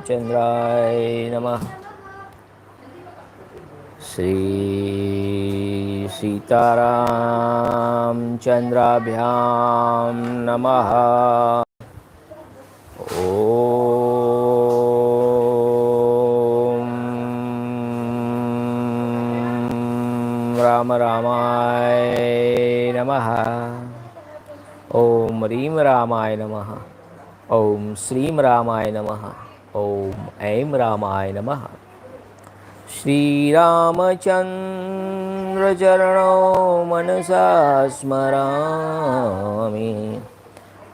रामचंद्राय नमः। श्री सीतारामचंद्राभ्यां नमः। ओम राम रामाय नमः। ओम रीम रामाय नमः। ओम श्रीम रामाय नमः। ओम ऐं रामाय नमः। श्री रामचंद्र चरणो मनसा स्मरामि।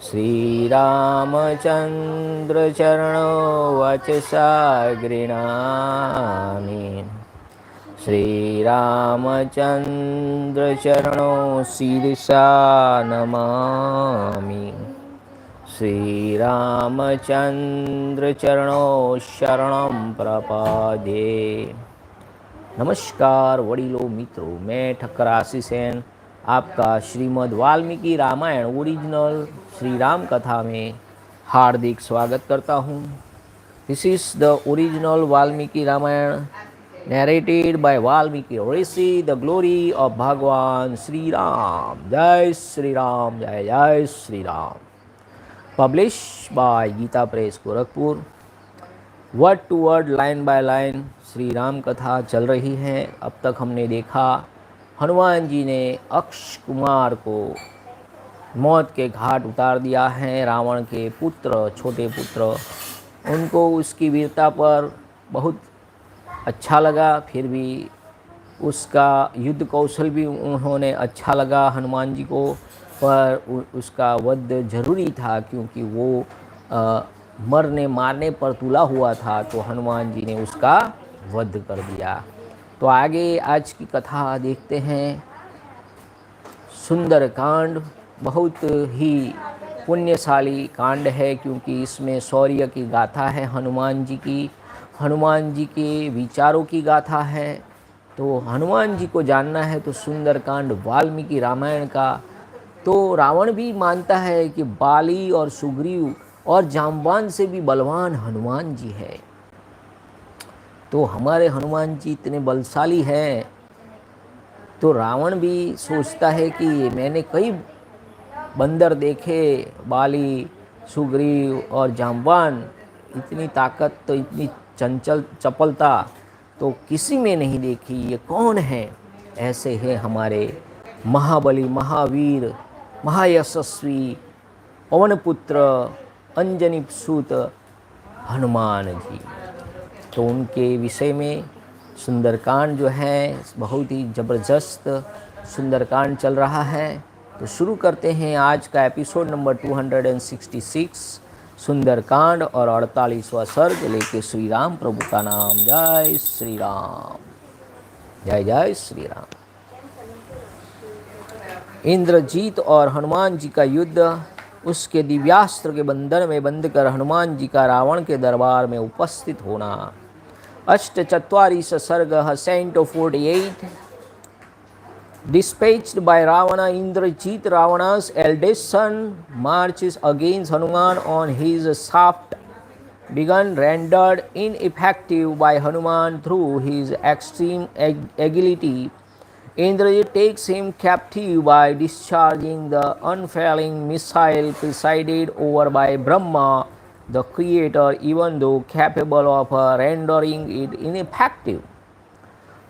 श्री रामचंद्र चरणो वचसा गृह्णामि। श्री रामचंद्र चरणो शिरसा नमामि। श्री रामचंद्र चरणो शरणं प्रपद्ये। नमस्कार वडीलों मित्रों, मैं ठक्कर आशीष आपका श्रीमद वाल्मीकि रामायण ओरिजिनल श्री राम कथा में हार्दिक स्वागत करता हूँ। This is the original Valmiki Ramayana narrated by Valmiki Rishi, the glory of Bhagwan Sri Ram. Jai Sri Ram, Jai Jai Sri Ram. Published by Gita Press Gorakhpur. Word to word, line by line Shri Ram कथा चल रही है। अब तक हमने देखा हनुमान जी ने अक्ष कुमार को मौत के घाट उतार दिया है। रावण के पुत्र, छोटे पुत्र, उनको उसकी वीरता पर बहुत अच्छा लगा, फिर भी उसका युद्ध कौशल भी उन्होंने अच्छा लगा हनुमान जी को, पर उसका वध जरूरी था क्योंकि वो मरने मारने पर तुला हुआ था, तो हनुमान जी ने उसका वध कर दिया। तो आगे आज की कथा देखते हैं। सुंदरकांड बहुत ही पुण्यशाली कांड है क्योंकि इसमें शौर्य की गाथा है हनुमान जी की, हनुमान जी के विचारों की गाथा है। तो हनुमान जी को जानना है तो सुंदरकांड वाल्मीकि रामायण का। तो रावण भी मानता है कि बाली और सुग्रीव और जाम्बान से भी बलवान हनुमान जी है। तो हमारे हनुमान जी इतने बलशाली हैं, तो रावण भी सोचता है कि मैंने कई बंदर देखे, बाली, सुग्रीव और जाम्बान, इतनी ताकत, तो इतनी चंचल चपलता तो किसी में नहीं देखी, ये कौन है? ऐसे हैं हमारे महाबली, महावीर, महायशस्वी, पवनपुत्र, अंजनी सूत हनुमान जी। तो उनके विषय में सुंदरकांड जो है बहुत ही ज़बरदस्त सुंदरकांड चल रहा है। तो शुरू करते हैं आज का एपिसोड नंबर 266 सुंदरकांड और 48वां सर्ग लेके श्री राम प्रभु का नाम। जय श्री राम, जय जय श्री राम। इंद्रजीत और हनुमान जी का युद्ध, उसके दिव्यास्त्र के बंधन में बंधकर हनुमान जी का रावण के दरबार में उपस्थित होना। अष्टचत्वारिश सर्ग Canto 48। Dispatched by Ravana, Indrajit, Ravana's eldest son, marches against Hanuman on his shaft begun, rendered ineffective by Hanuman through his extreme agility. Indrajit takes him captive by discharging the unfailing missile presided over by Brahma, the creator, even though capable of rendering it ineffective.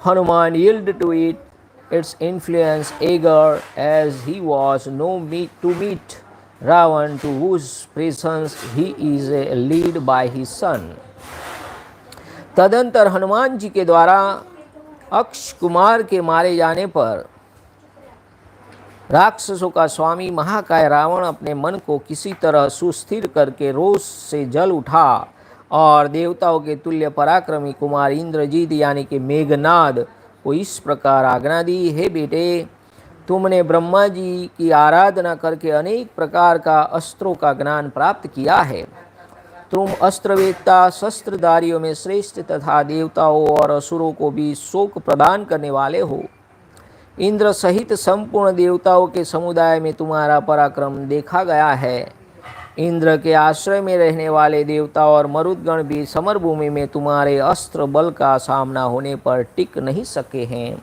Hanuman yielded to its influence, eager as he was to meet Ravan, to whose presence he is led by his son. तदंतर हनुमान जी के द्वारा अक्ष कुमार के मारे जाने पर राक्षसों का स्वामी महाकाय रावण अपने मन को किसी तरह सुस्थिर करके रोष से जल उठा और देवताओं के तुल्य पराक्रमी कुमार इंद्रजीत यानी कि मेघनाद को इस प्रकार आज्ञा दी, हे बेटे, तुमने ब्रह्मा जी की आराधना करके अनेक प्रकार का अस्त्रों का ज्ञान प्राप्त किया है। तुम अस्त्रवेत्ता, शस्त्रधारियों में श्रेष्ठ तथा देवताओं और असुरों को भी शोक प्रदान करने वाले हो। इंद्र सहित संपूर्ण देवताओं के समुदाय में तुम्हारा पराक्रम देखा गया है। इंद्र के आश्रय में रहने वाले देवता और मरुदगण भी समरभूमि में तुम्हारे अस्त्र बल का सामना होने पर टिक नहीं सके हैं।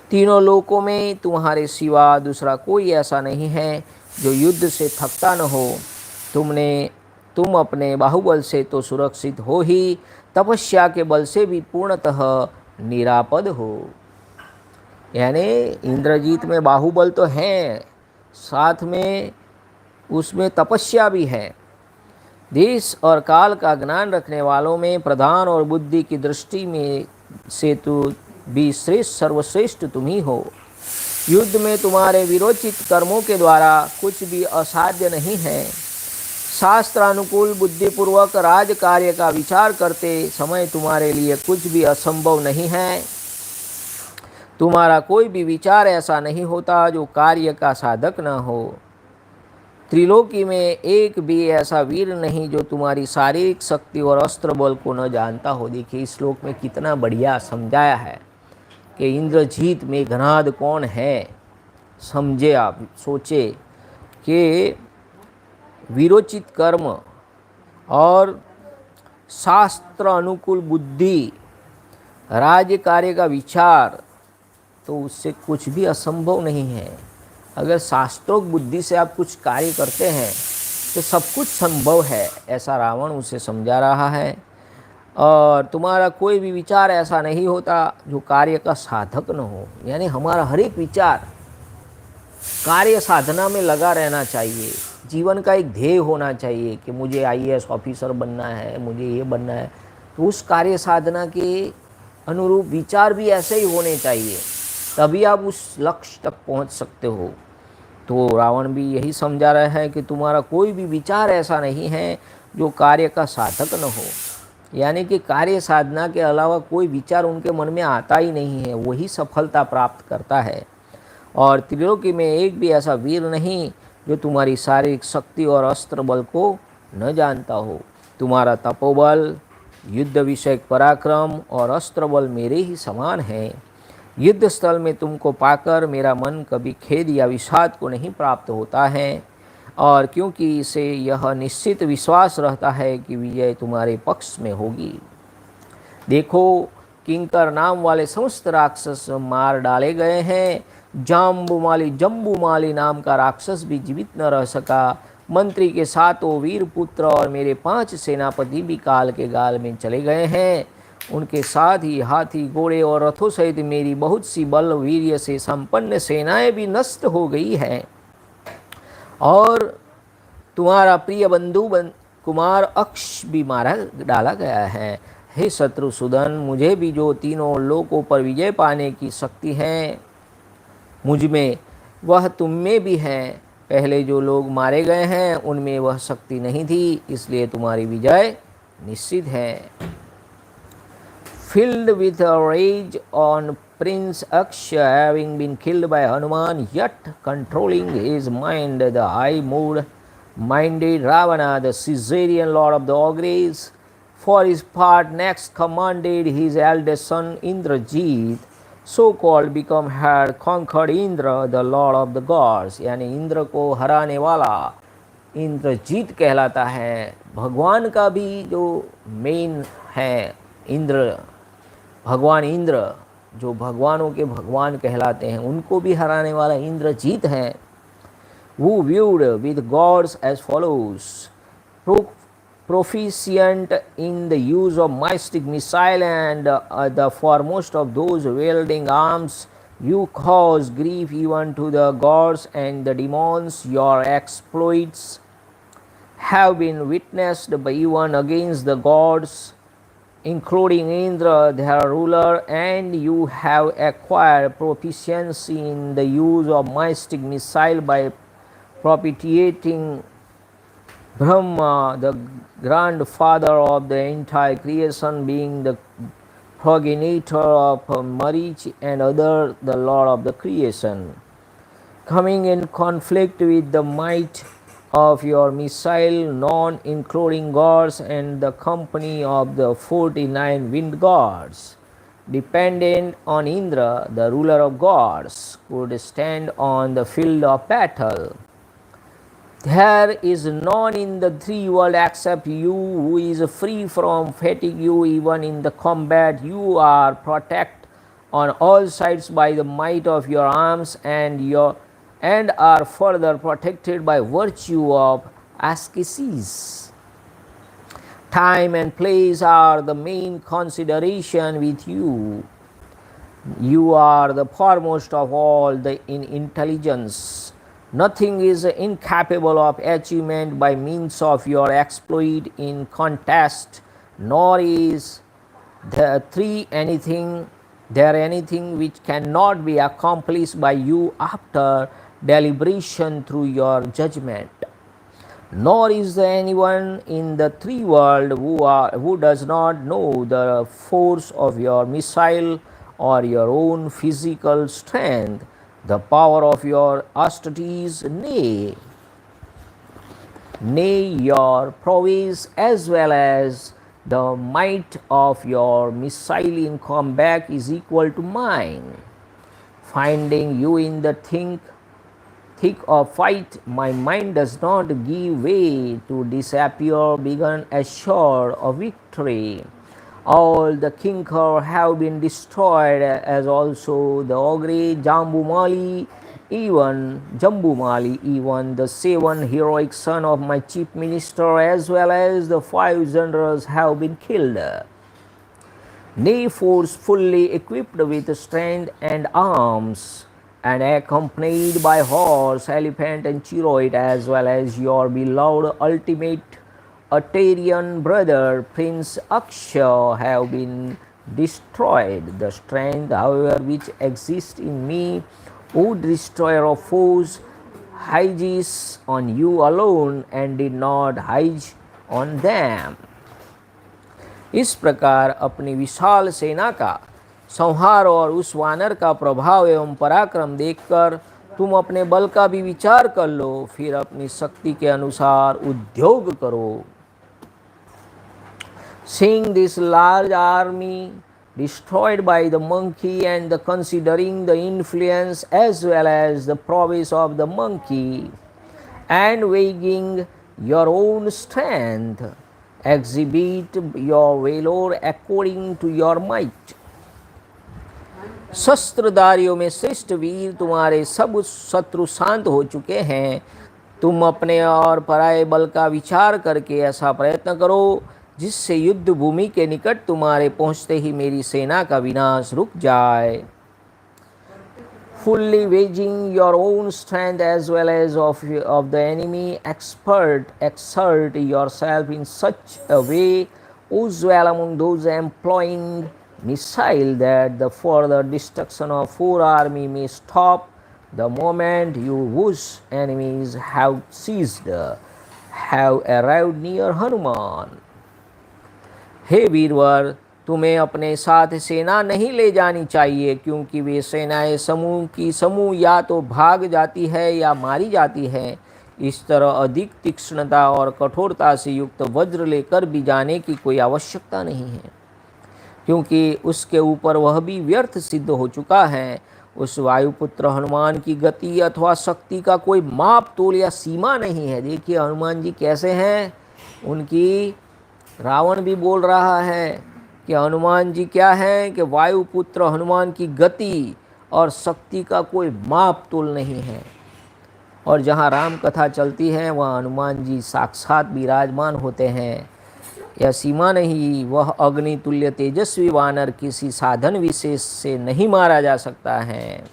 तीनों लोकों में तुम्हारे सिवा दूसरा कोई ऐसा नहीं है जो युद्ध से थकता न हो। तुम अपने बाहुबल से तो सुरक्षित हो ही, तपस्या के बल से भी पूर्णतः निरापद हो। यानी इंद्रजीत में बाहुबल तो है, साथ में उसमें तपस्या भी है। देश और काल का ज्ञान रखने वालों में प्रधान और बुद्धि की दृष्टि में से तो भी सर्वश्रेष्ठ तुम ही हो। युद्ध में तुम्हारे विरोचित कर्मों के द्वारा कुछ भी असाध्य नहीं है। शास्त्रानुकूल बुद्धिपूर्वक राज कार्य का विचार करते समय तुम्हारे लिए कुछ भी असंभव नहीं है। तुम्हारा कोई भी विचार ऐसा नहीं होता जो कार्य का साधक न हो। त्रिलोकी में एक भी ऐसा वीर नहीं जो तुम्हारी शारीरिक शक्ति और अस्त्र बल को न जानता हो। देखिए इस श्लोक में कितना बढ़िया समझाया है कि इंद्रजीत में घनाद कौन है। समझे आप, सोचे कि विरोचित कर्म और शास्त्र अनुकूल बुद्धि, राज्य कार्य का विचार, तो उससे कुछ भी असंभव नहीं है। अगर शास्त्रोक्त बुद्धि से आप कुछ कार्य करते हैं तो सब कुछ संभव है, ऐसा रावण उसे समझा रहा है। और तुम्हारा कोई भी विचार ऐसा नहीं होता जो कार्य का साधक न हो। यानी हमारा हर एक विचार कार्य साधना में लगा रहना चाहिए। जीवन का एक ध्येय होना चाहिए कि मुझे आईएएस ऑफिसर बनना है, मुझे ये बनना है, तो उस कार्य साधना के अनुरूप विचार भी ऐसे ही होने चाहिए, तभी आप उस लक्ष्य तक पहुंच सकते हो। तो रावण भी यही समझा रहा है कि तुम्हारा कोई भी विचार ऐसा नहीं है जो कार्य का साधक न हो। यानी कि कार्य साधना के अलावा कोई विचार उनके मन में आता ही नहीं है, वही सफलता प्राप्त करता है। और त्रिलोकी में एक भी ऐसा वीर नहीं जो तुम्हारी शारीरिक शक्ति और अस्त्र बल को न जानता हो। तुम्हारा तपोबल, युद्ध विषयक पराक्रम और अस्त्र बल मेरे ही समान है। युद्ध स्थल में तुमको पाकर मेरा मन कभी खेद या विषाद को नहीं प्राप्त होता है, और क्योंकि इसे यह निश्चित विश्वास रहता है कि विजय तुम्हारे पक्ष में होगी। देखो किंकर नाम वाले समस्त राक्षस मार डाले गए हैं। जम्बूमाली नाम का राक्षस भी जीवित न रह सका। मंत्री के सातों वीर पुत्र और मेरे 5 सेनापति भी काल के गाल में चले गए हैं। उनके साथ ही हाथी, घोड़े और रथों सहित मेरी बहुत सी बल वीर्य से संपन्न सेनाएं भी नष्ट हो गई हैं। और तुम्हारा प्रिय बंधु कुमार अक्ष भी मारा डाला गया है। हे शत्रुसूदन, मुझे भी जो तीनों लोकों पर विजय पाने की शक्ति है मुझ में, वह तुम में भी है। पहले जो लोग मारे गए हैं उनमें वह शक्ति नहीं थी, इसलिए तुम्हारी विजय निश्चित है। Filled with rage on Prince Aksha having been killed by Hanuman, yet controlling his mind, the high-minded Ravana, the Caesarian lord of the ogres, for his part next commanded his eldest son Indrajit, so called become had conquered Indra, the lord of the gods। यानी इंद्र को हराने वाला इंद्रजीत कहलाता है। भगवान का भी जो मेन है इंद्र, भगवान इंद्र जो भगवानों के भगवान कहलाते हैं, उनको भी हराने वाला इंद्रजीत है। Who viewed with gods as follows: proficient in the use of mystic missile and the foremost of those wielding arms, you cause grief even to the gods and the demons. Your exploits have been witnessed by even against the gods, including Indra, their ruler, and you have acquired proficiency in the use of mystic missile by propitiating Brahma, the grandfather of the entire creation, being the progenitor of Marich and other, the lord of the creation. Coming in conflict with the might of your missile, none, including gods and the company of the 49 wind gods, dependent on Indra, the ruler of gods, could stand on the field of battle. There is none in the three world except you who is free from fatigue. Even in the combat you are protected on all sides by the might of your arms, and are further protected by virtue of ascesis. Time and place are the main consideration with you. You are the foremost of all in intelligence. Nothing is incapable of achievement by means of your exploit in contest, nor is there anything which cannot be accomplished by you after deliberation through your judgment. Nor is there anyone in the three world who does not know the force of your missile or your own physical strength, the power of your austerities, nay, your prowess as well as the might of your missile in combat is equal to mine. Finding you in the thick of fight, my mind does not give way to disappear, begun assured of victory. All the kinkar have been destroyed, as also the ogre Jambumali, even the 7 heroic son of my chief minister, as well as the 5 generals have been killed. Nay, force fully equipped with strength and arms, and accompanied by horse, elephant, and chariot, as well as your beloved ultimate Atarian brother Prince Aksha, have been destroyed. The strength, however, which exists in me, O destroyer of foes, hinges on you alone and did not hinge on them. इस प्रकार अपनी विशाल सेना का संहार और उस वानर का प्रभाव एवं पराक्रम देखकर तुम अपने बल का भी विचार कर लो, फिर अपनी शक्ति के अनुसार उद्योग करो. Seeing this large army destroyed by the monkey, and considering the influence as well as the prowess of the monkey, and weighing your own strength, exhibit your valor according to your might. शस्त्रधारियों में श्रेष्ठ वीर, तुम्हारे सब शत्रु शांत हो चुके हैं. तुम अपने और पराये बल का विचार करके ऐसा प्रयत्न करो जिससे युद्ध भूमि के निकट तुम्हारे पहुँचते ही मेरी सेना का विनाश रुक जाए. Fully waging your own strength as well as of the enemy, exert yourself in such a way, as well among those employing missile, that the further destruction of 4 army may stop the moment you whose enemies have arrived near Hanuman. हे वीरवर, तुम्हें अपने साथ सेना नहीं ले जानी चाहिए, क्योंकि वे सेनाएं समूह की समूह या तो भाग जाती है या मारी जाती है. इस तरह अधिक तीक्ष्णता और कठोरता से युक्त वज्र लेकर भी जाने की कोई आवश्यकता नहीं है, क्योंकि उसके ऊपर वह भी व्यर्थ सिद्ध हो चुका है. उस वायुपुत्र हनुमान की गति अथवा शक्ति का कोई माप तोल या सीमा नहीं है. देखिए हनुमान जी कैसे हैं, उनकी रावण भी बोल रहा है कि हनुमान जी क्या हैं कि वायुपुत्र हनुमान की गति और शक्ति का कोई माप तोल नहीं है. और जहाँ राम कथा चलती है वहाँ हनुमान जी साक्षात विराजमान होते हैं. यह सीमा नहीं, वह अग्नितुल्य तेजस्वी वानर किसी साधन विशेष से नहीं मारा जा सकता है.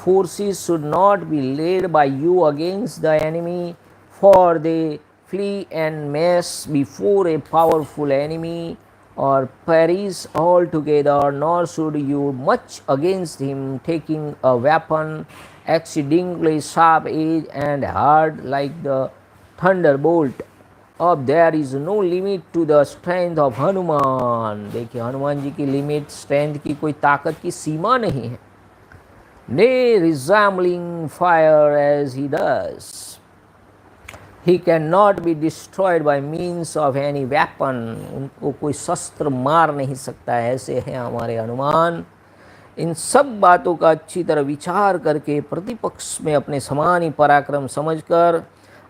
Forces should not be led by you against the enemy, for they flee en masse before a powerful enemy, or perish altogether, nor should you much against him, taking a weapon exceedingly sharp edge and hard like the thunderbolt. अब there is no limit to the strength of Hanuman. देखिए हनुमान जी की limit, strength की कोई ताकत की सीमा नहीं है. Nay, resembling fire as he does, he cannot be destroyed by means of any weapon. उनको कोई शस्त्र मार नहीं सकता. ऐसे हैं हमारे हनुमान. इन सब बातों का अच्छी तरह विचार करके प्रतिपक्ष में अपने समान ही पराक्रम समझकर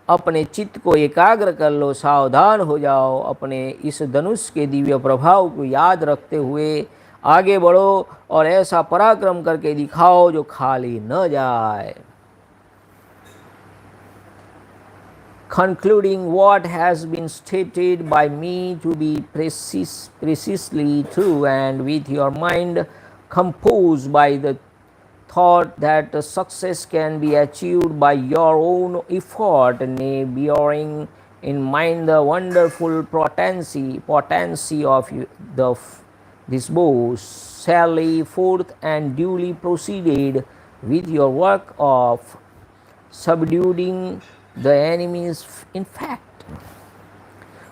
अपने चित्त को एकाग्र कर लो, सावधान हो जाओ। अपने इस धनुष के दिव्य प्रभाव को याद रखते हुए आगे बढ़ो और ऐसा पराक्रम करके दिखाओ जो खाली न जाए। Concluding what has been stated by me to be precisely true, and with your mind composed by the thought that success can be achieved by your own effort, nay, bearing in mind the wonderful potency of this bow, sally forth and duly proceeded with your work of subduing the enemies in fact।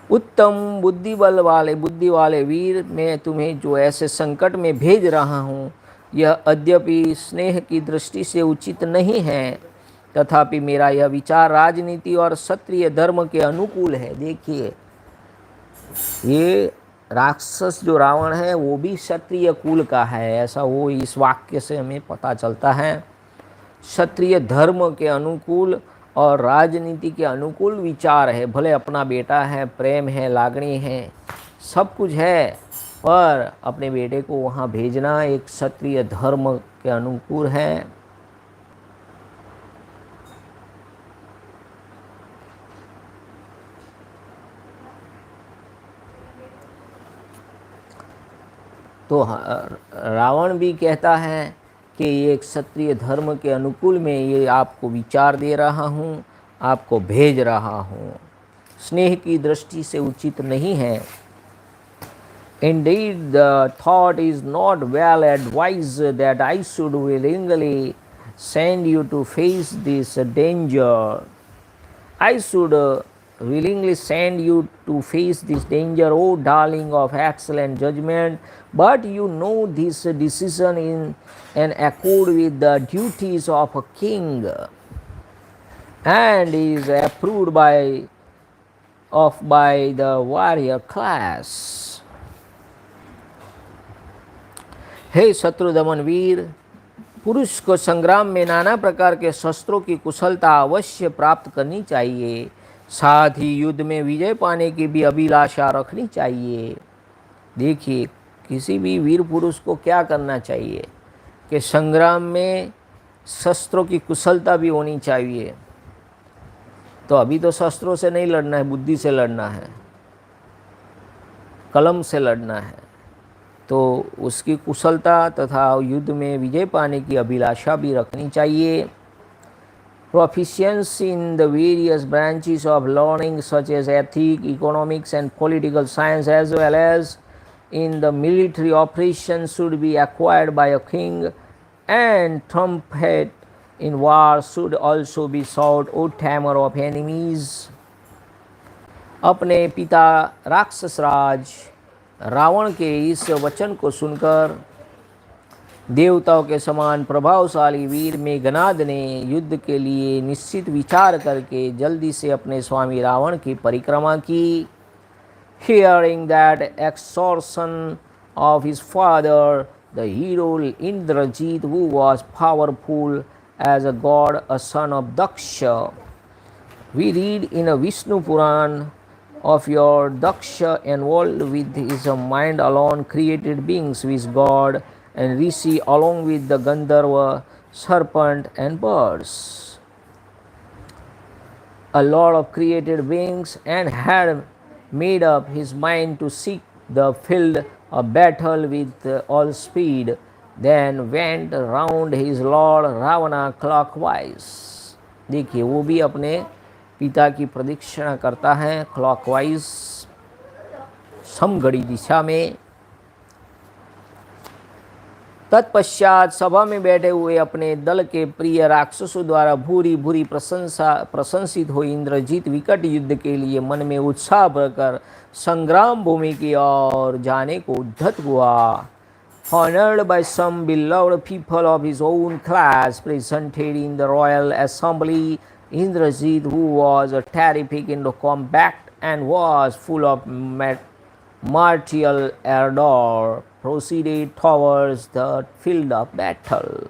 उत्तम बुद्धि वाले वीर, मैं तुम्हें जो ऐसे संकट में भेज रहा हूँ, यह अद्यपि स्नेह की दृष्टि से उचित नहीं है, तथापि मेरा यह विचार राजनीति और क्षत्रिय धर्म के अनुकूल है। देखिए, ये राक्षस जो रावण है वो भी क्षत्रिय कुल का है, ऐसा वो इस वाक्य से हमें पता चलता है। क्षत्रिय धर्म के अनुकूल और राजनीति के अनुकूल विचार है। भले अपना बेटा है, प्रेम है, लागणी है, सब कुछ है, पर अपने बेटे को वहाँ भेजना एक क्षत्रिय धर्म के अनुकूल है। तो रावण भी कहता है कि ये क्षत्रिय धर्म के अनुकूल में ये आपको विचार दे रहा हूँ, आपको भेज रहा हूँ, स्नेह की दृष्टि से उचित नहीं है। Indeed, the thought is not well advised that I should willingly send you to face this danger. I should willingly send you to face this danger, O darling of excellent judgment, but you know this decision in accord with the duties of a king and is approved by the warrior class। हे शत्रु दमन वीर, पुरुष को संग्राम में नाना प्रकार के शस्त्रों की कुशलता अवश्य प्राप्त करनी चाहिए, साथ ही युद्ध में विजय पाने की भी अभिलाषा रखनी चाहिए। देखिए, किसी भी वीर पुरुष को क्या करना चाहिए कि संग्राम में शस्त्रों की कुशलता भी होनी चाहिए। तो अभी तो शस्त्रों से नहीं लड़ना है, बुद्धि से लड़ना है, कलम से लड़ना है। तो उसकी कुशलता तथा युद्ध में विजय पाने की अभिलाषा भी रखनी चाहिए। Proficiency in the various branches of learning such as ethics, economics and political science, as well as in the military operations, should be acquired by a king, and trumpet in war should also be sought, O tamer of enemies। अपने पिता राक्षस राज रावण के इस वचन को सुनकर देवताओं के समान प्रभावशाली वीर मेघनाद ने युद्ध के लिए निश्चित विचार करके जल्दी से अपने स्वामी रावण की परिक्रमा की। Hearing that exhortation of his father, the hero Indrajit, who was powerful as a god, a son of Daksha, we read in a Vishnu Puran of your Daksha involved with his mind alone created beings with God and Rishi along with the Gandharva, serpent and birds, a lot of created beings, and had made up his mind to seek the field of battle with all speed, then went round his lord Ravana clockwise। देखिए, वो भी अपने पिता की प्रदक्षिणा करता है clockwise, समघड़ी दिशा में। तत्पश्चात सभा में बैठे हुए अपने दल के प्रिय राक्षसों द्वारा भूरी भूरी प्रशंसित हो इंद्रजीत विकट युद्ध के लिए मन में उत्साह भरकर संग्राम भूमि की ओर जाने को उद्धत हुआ। Honored by some beloved people of his own class presented in the royal assembly, Indrajit, who was terrific in the combat and was full of martial ardor, proceeded towards the field of battle.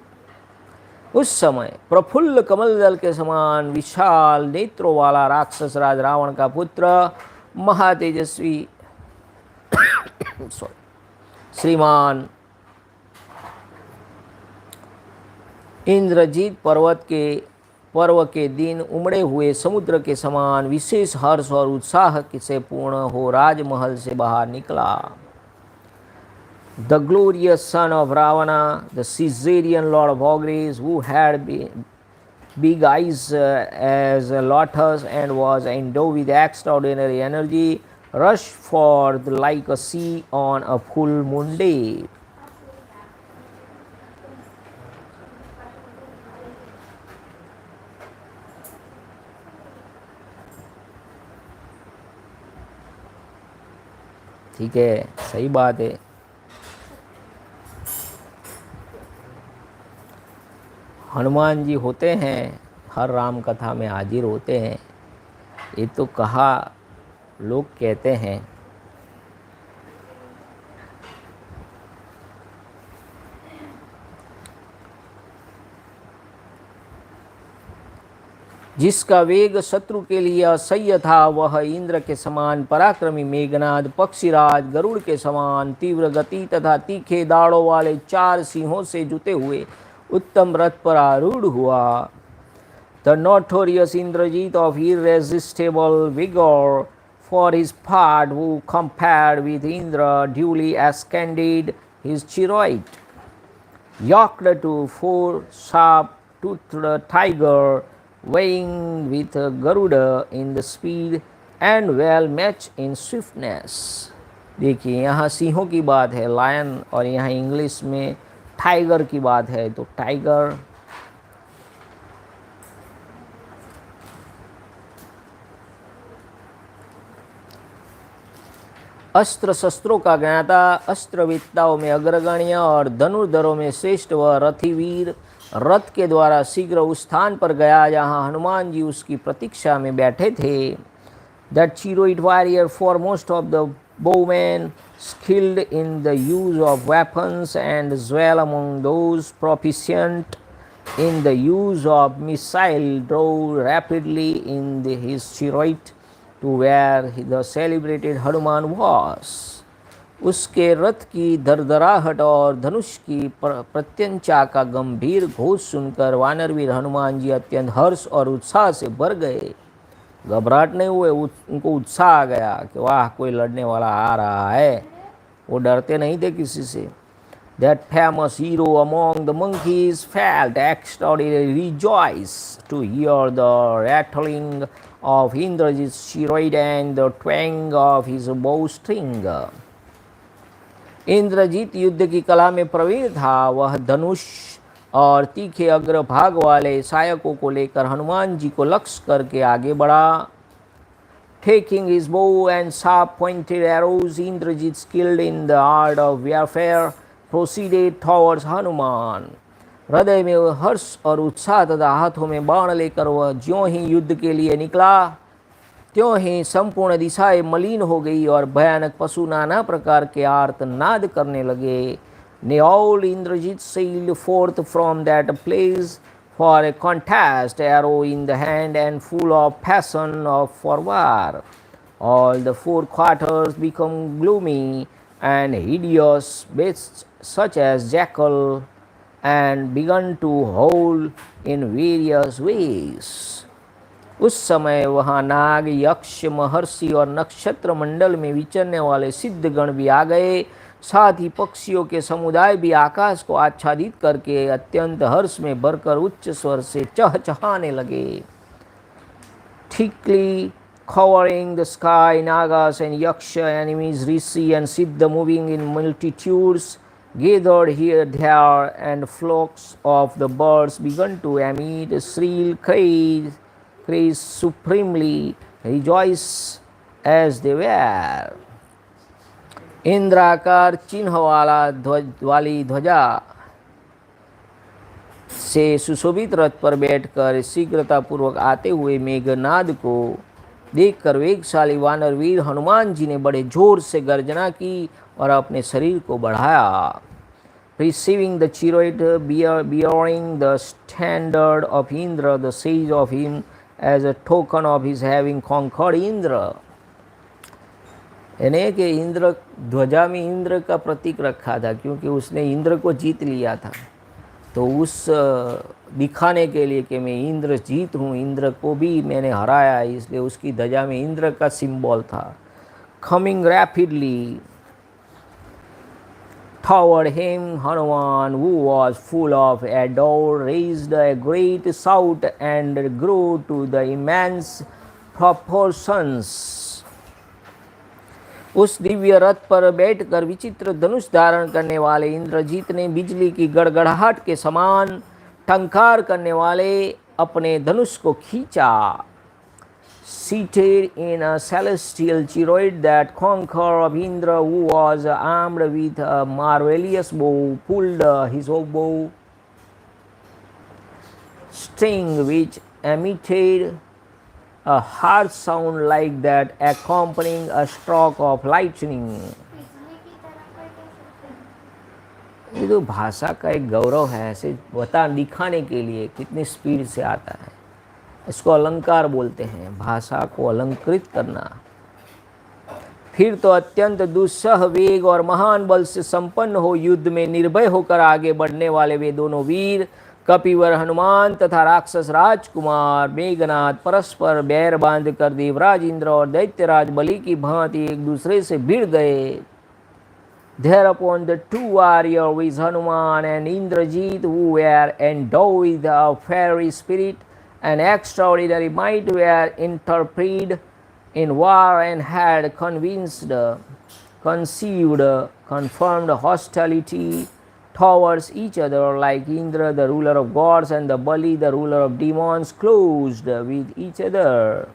उस समय प्रफुल्ल कमल दल के समान विशाल नेत्रों वाला राक्षस राज रावण का पुत्र महातेजस्वी श्रीमान इंद्रजीत पर्व के दिन उमड़े हुए समुद्र के समान विशेष हर्ष और उत्साह से पूर्ण हो राजमहल से बाहर निकला। The glorious son of Ravana, the Caesarean lord of ogres, who had big eyes as a lotus and was endowed with extraordinary energy, rushed forth like a sea on a full moon day. ठीक है, सही बात है। हनुमान जी होते हैं, हर राम कथा में हाजिर होते हैं, ये तो कहा लोग कहते हैं। जिसका वेग शत्रु के लिए असह्य था, वह इंद्र के समान पराक्रमी मेघनाद, पक्षीराज गरुड़ के समान तीव्र गति तथा तीखे दाढ़ों वाले 4 सिंहों से जुते हुए उत्तम रथ पर आरूढ़ हुआ। The notorious Indrajit of irresistible vigor, for his part, who compared with Indra, duly ascended his chariot, yoked to 4 sharp-toothed tiger, weighing with Garuda in the speed and well matched in swiftness. देखिए यहाँ सिंहों की बात है, lion, और यहाँ English में tiger की बात है। तो टाइगर अस्त्र शस्त्रों का ज्ञाता, अस्त्रविद्ताओं में अग्रगण्य और धनुर्धरों में श्रेष्ठ वह रथिवीर रथ के द्वारा शीघ्र उस स्थान पर गया जहाँ हनुमान जी उसकी प्रतीक्षा में बैठे थे। That heroic warrior, foremost of the bowmen, skilled in the use of weapons and as well among those proficient in the use of missile, drove rapidly in his chariot to where the celebrated Hanuman was. उसके रथ की दरदराहट और धनुष की प्रत्यंचा का गंभीर घोष सुनकर वानरवीर हनुमान जी अत्यंत हर्ष और उत्साह से भर गए। घबराहट नहीं हुए, उनको उत्साह आ गया कि वाह, कोई लड़ने वाला आ रहा है। वो डरते नहीं थे किसी से। That famous hero among the monkeys felt extraordinarily rejoiced to hear the rattling of Indrajit's chariot and the twang of his bowstring. Indrajit युद्ध की कला में प्रवीण था। वह धनुष और तीखे अग्रभाग वाले सहायकों को लेकर हनुमान जी को लक्ष्य करके आगे बढ़ा। Taking his bow and sharp-pointed arrows, Indrajit, skilled in the art of warfare, proceeded towards Hanuman. हृदय में हर्ष और उत्साह तथा हाथों में बाण लेकर वह ज्यों ही युद्ध के लिए निकला, त्यों ही संपूर्ण दिशाएं मलिन हो गई और भयानक पशु नाना प्रकार के आर्तनाद करने लगे। All Indrajit sailed forth from that place for a contest, arrow in the hand and full of passion for war. All the 4 quarters become gloomy and hideous beasts such as jackal and began to howl in various ways. उस समय वहाँ नाग, यक्ष, महर्षि और नक्षत्र मंडल में विचरने वाले सिद्धगण भी आ गए। साथ ही पक्षियों के समुदाय भी आकाश को आच्छादित करके अत्यंत हर्ष में भरकर उच्च स्वर से चहचहाने लगे। Thickly covering the sky, nagas and yaksha, enemies, rishi and siddha, moving in multitudes, gathered here, there, and flocks of the birds began to emit shrill cries, supremely rejoice as they were. इंद्राकार चिन्ह वाली ध्वजा से सुशोभित रथ पर बैठकर शीघ्रतापूर्वक आते हुए मेघनाद को देखकर वेगशाली वानर वीर हनुमान जी ने बड़े जोर से गर्जना की और अपने शरीर को बढ़ाया। Receiving the chariot bearing the standard of Indra, the sage of him as a token of his having conquered Indra. यानी कि इंद्र ध्वजा में इंद्र का प्रतीक रखा था क्योंकि उसने इंद्र को जीत लिया था, तो उस दिखाने के लिए कि मैं इंद्र जीत हूँ, इंद्र को भी मैंने हराया, इसलिए उसकी ध्वजा में इंद्र का सिंबल था। Coming rapidly toward him, Hanuman, who was full of ardor, raised a great shout and grew to the immense proportions. उस दिव्य रथ पर बैठकर विचित्र धनुष धारण करने वाले इंद्रजीत ने बिजली की गड़गड़ाहट के समान टंकार करने वाले अपने धनुष को खींचा। Seated in a celestial chariot, that conqueror of Indra, who was armed with a marvelous bow, pulled his bow string, which emitted a harsh sound like that accompanying a stroke of lightning. ये तो भाषा का एक गौरव है, ऐसे दिखाने के लिए कितनी स्पीड से आता है। इसको अलंकार बोलते हैं, भाषा को अलंकृत करना। फिर तो अत्यंत दुस्सह वेग और महान बल से संपन्न हो युद्ध में निर्भय होकर आगे बढ़ने वाले वे दोनों वीर कपिवर हनुमान तथा राक्षस राजकुमार मेघनाथ परस्पर बैर बांध कर देवराज इंद्र और दैत्यराज बलि की भांति एक दूसरे से भिड़ गए। Thereupon the two warriors with Hanuman and Indrajit, who were endowed with a fiery spirit and extraordinary might, were interpreted in war and had conceived confirmed hostility towards each other, like Indra, the ruler of gods, and the Bali, the ruler of demons, closed with each other.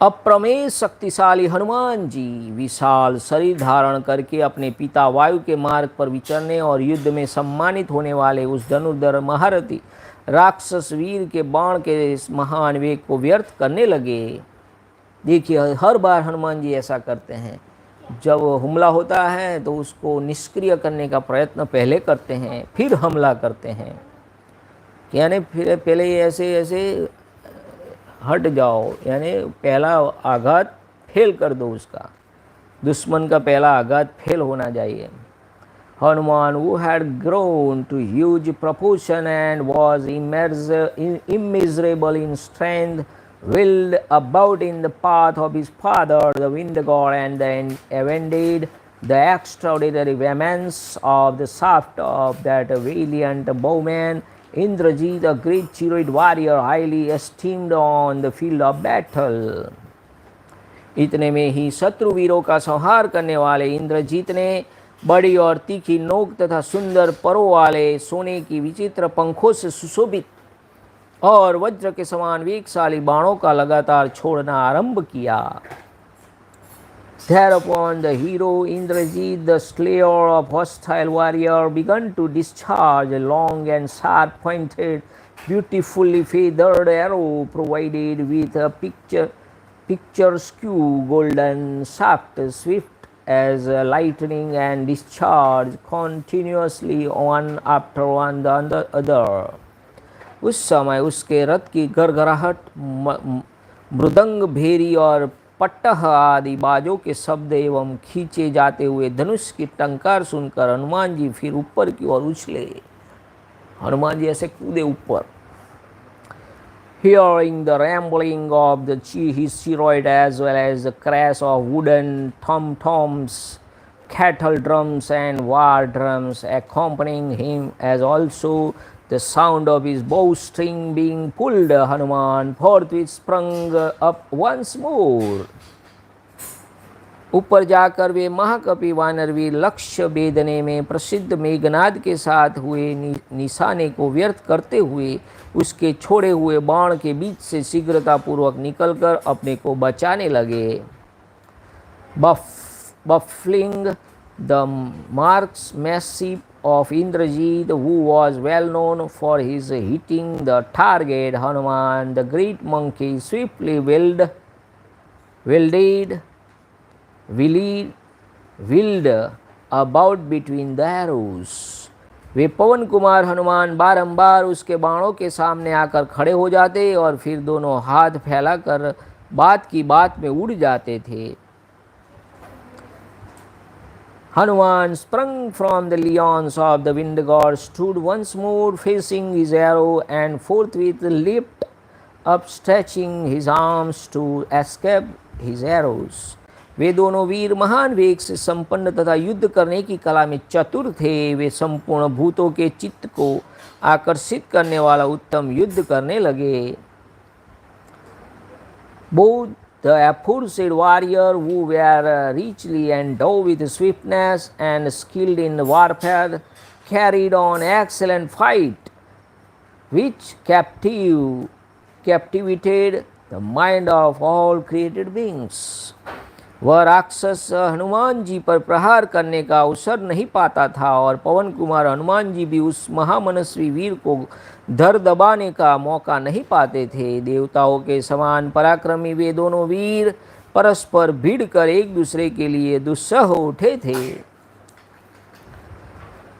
अप्रमेय शक्तिशाली हनुमान जी विशाल शरीर धारण करके अपने पिता वायु के मार्ग पर विचरने और युद्ध में सम्मानित होने वाले उस धनुर्धर महारथी राक्षस वीर के बाण के इस महान वेग को व्यर्थ करने लगे। देखिए, हर बार हनुमान जी ऐसा करते हैं, जब हमला होता है तो उसको निष्क्रिय करने का प्रयत्न पहले करते हैं, फिर हमला करते हैं। यानी फिर पहले ऐसे ऐसे हट जाओ, यानी पहला आघात फेल कर दो, उसका दुश्मन का पहला आघात फेल होना चाहिए। Hanuman, who had grown to huge proportion and was immeasurable in strength, wheeled about in the path of his father, the wind god, and then avenged the extraordinary vehemence of the shaft of that valiant bowman Indrajit, a great chariot warrior, highly esteemed on the field of battle. इतने में ही शत्रु वीरों का संहार करने वाले इंद्रजीत ने बड़ी और तीखी नोक तथा सुंदर परों वाले सोने की विचित्र पंखों से सुशोभित और वज्र के समान वेगशाली बाणों का लगातार छोड़ना आरंभ किया। Thereupon the hero Indrajit, the slayer of hostile warrior, began to discharge a long and sharp-pointed, beautifully feathered arrow provided with a picturesque golden shaft, swift as lightning and discharged continuously one after one the other. उस समय उसके रथ की गड़गड़ाहट, मृदंग, भेरी और पट्टह आदि बाजों के शब्द एवं खींचे जाते हुए धनुष की टंकार सुनकर हनुमान जी फिर ऊपर की ओर उछले। हनुमान जी ऐसे कूदे ऊपर। Hearing the rambling of his chariot as well as the crash of wooden tom-toms, cattle drums and war drums accompanying him, as also the sound of his bowstring being pulled, Hanuman forthwith sprung up once more. ऊपर जाकर वे महाकपि वानरवीर लक्ष्य भेदने में प्रसिद्ध मेघनाद के साथ हुए निशाने को व्यर्थ करते हुए उसके छोड़े हुए बाण के बीच से शीघ्रतापूर्वक निकलकर अपने को बचाने लगे। Buffling the marksmanship of Indrajit, who was well known for his hitting the target, Hanuman, the great monkey, swiftly wheeled about between the arrows. वे पवन कुमार हनुमान बारंबार उसके बाणों के सामने आकर खड़े हो जाते और फिर दोनों हाथ फैलाकर बात की बात में उड़ जाते थे. Hanuman sprung from the lions of the wind god, stood once more facing his arrow, and forthwith leaped up, stretching his arms to escape his arrows. वे दोनों वीर महान वेग से संपन्न तथा युद्ध करने की कला में चतुर थे. वे संपूर्ण भूतों के चित्त को आकर्षित करने वाला उत्तम युद्ध करने लगे. Both the aforesaid warrior, who were richly endowed with swiftness and skilled in warfare, carried on excellent fight, which captivated the mind of all created beings. वह राक्षस हनुमान जी पर प्रहार करने का अवसर नहीं पाता था और पवन कुमार हनुमान जी भी उस महामनस्वी वीर को धर दबाने का मौका नहीं पाते थे. देवताओं के समान पराक्रमी वे दोनों वीर परस्पर भिड़ कर एक दूसरे के लिए दुस्सह उठे थे.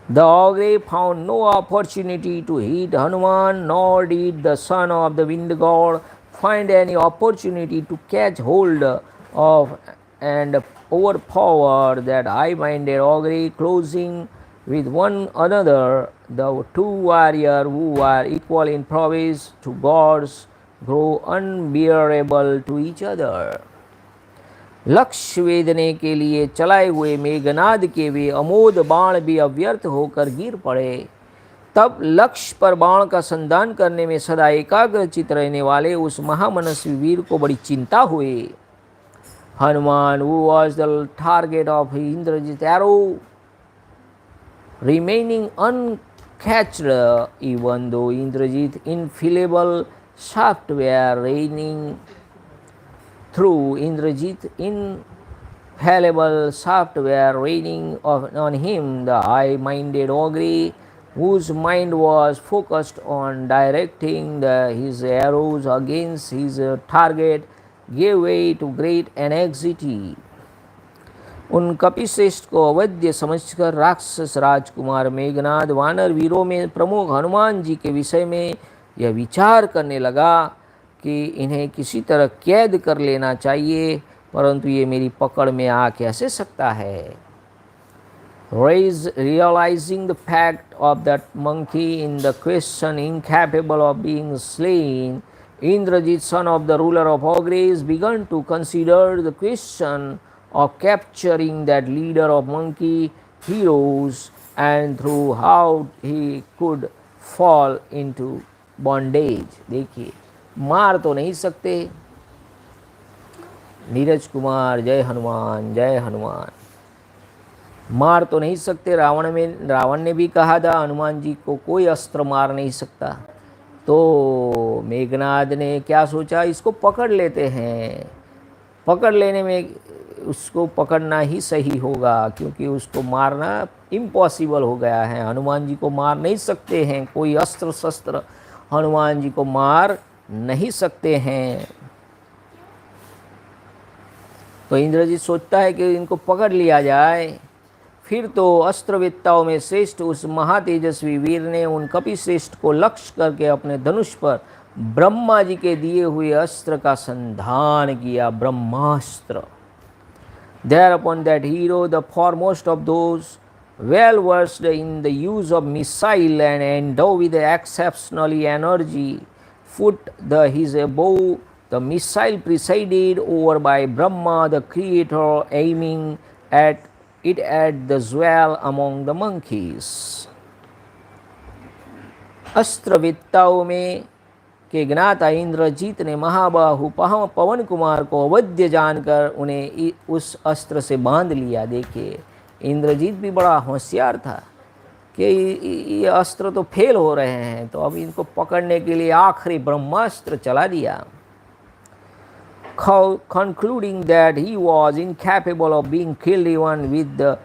The ogre found no opportunity to hit Hanuman, nor did the son of the wind god find any opportunity to catch hold of and overpower that high-minded ogre. Closing with one another, the two warriors, who were equal in prowess to gods, grow unbearable to each other. लक्ष्य वेदने के लिए चलाए हुए मेघनाद के वे अमोद बाण भी अव्यर्थ होकर गिर पड़े. तब लक्ष्य पर बाण का संधान करने में सदा एकाग्रचित रहने वाले उस महामनस्वी वीर को बड़ी चिंता हुई. Hanuman, who was the target of Indrajit's arrow, remaining uncatched, even though Indrajit's infallible shaft were raining on him. The high-minded ogre, whose mind was focused on directing his arrows against his target, gave way to great anxiety. उन कपिश्रेष्ठ को अवध्य समझकर राक्षस राजकुमार मेघनाद वानर वीरों में प्रमुख हनुमान जी के विषय में यह विचार करने लगा कि इन्हें किसी तरह कैद कर लेना चाहिए, परंतु ये मेरी पकड़ में आ कैसे सकता है. Realizing the fact of that monkey in the question, incapable of being slain, Indrajit, son of the ruler of ogres, began to consider the question of capturing that leader of monkey heroes and through how he could fall into bondage. देखिए, मार तो नहीं सकते. नीरज कुमार, जय हनुमान, जय हनुमान. मार तो नहीं सकते. रावण ने भी कहा था हनुमान जी को कोई अस्त्र मार नहीं सकता. तो मेघनाद ने क्या सोचा, इसको पकड़ लेते हैं. पकड़ लेने में उसको पकड़ना ही सही होगा, क्योंकि उसको मारना इम्पॉसिबल हो गया है. हनुमान जी को मार नहीं सकते हैं, कोई अस्त्र शस्त्र हनुमान जी को मार नहीं सकते हैं. तो इंद्रजीत सोचता है कि इनको पकड़ लिया जाए. फिर तो अस्त्रवेत्ताओं में श्रेष्ठ उस महातेजस्वी वीर ने उन कपिश्रेष्ठ को लक्ष्य करके अपने धनुष पर ब्रह्मा जी के दिए हुए अस्त्र का संधान किया, ब्रह्मास्त्र. Thereupon that hero, the foremost of those well versed in the use of missile and endowed with exceptionally energy, put his bow, the missile presided over by Brahma, the creator, aiming at it at the jewel among the monkeys. अस्त्रवेत्ताओं में के ज्ञाता इंद्रजीत ने महाबाहु पवन कुमार को अवध्य जानकर उन्हें उस अस्त्र से बांध लिया. देखिए, इंद्रजीत भी बड़ा होशियार था कि ये अस्त्र तो फेल हो रहे हैं, तो अब इनको पकड़ने के लिए आखिरी ब्रह्मास्त्र चला दिया. Concluding that he was incapable of being killed even with the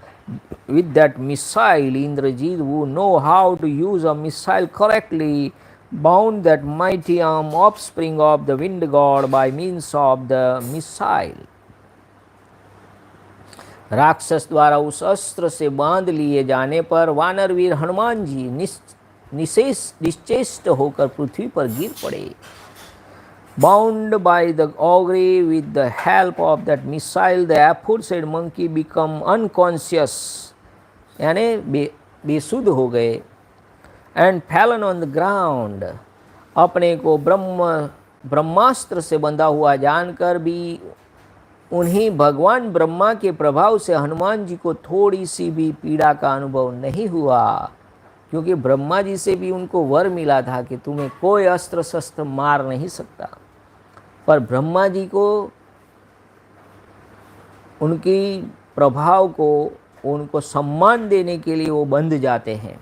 with that missile, Indrajit, who know how to use a missile correctly, bound that mighty arm, offspring of the wind god, by means of the missile. राक्षस द्वारा उस अस्त्र से बांध लिए जाने पर वानरवीर हनुमान जी निश्चेष्ट होकर पृथ्वी पर गिर पड़े. Bound by the augury with the help of that missile, the aforesaid monkey become unconscious, यानी बेसुध हो गए. And fallen on the ground, अपने को ब्रह्मास्त्र से बंधा हुआ जानकर भी उन्हीं भगवान ब्रह्मा के प्रभाव से हनुमान जी को थोड़ी सी भी पीड़ा का अनुभव नहीं हुआ, क्योंकि ब्रह्मा जी से भी उनको वर मिला था कि तुम्हें कोई अस्त्र शस्त्र मार नहीं सकता. पर ब्रह्मा जी को उनकी प्रभाव को उनको सम्मान देने के लिए वो बंध जाते हैं.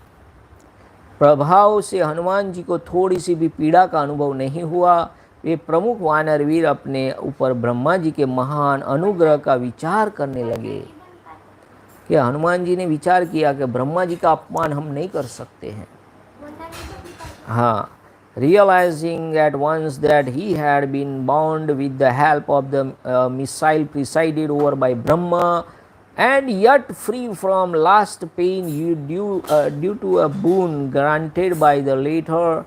प्रभाव से हनुमान जी को थोड़ी सी भी पीड़ा का अनुभव नहीं हुआ. वे प्रमुख वानरवीर अपने ऊपर ब्रह्मा जी के महान अनुग्रह का विचार करने लगे कि हनुमान जी ने विचार किया कि ब्रह्मा जी का अपमान हम नहीं कर सकते हैं. हाँ, realizing at once that he had been bound with the help of the missile presided over by Brahma, and yet free from last pain due to a boon granted by the latter,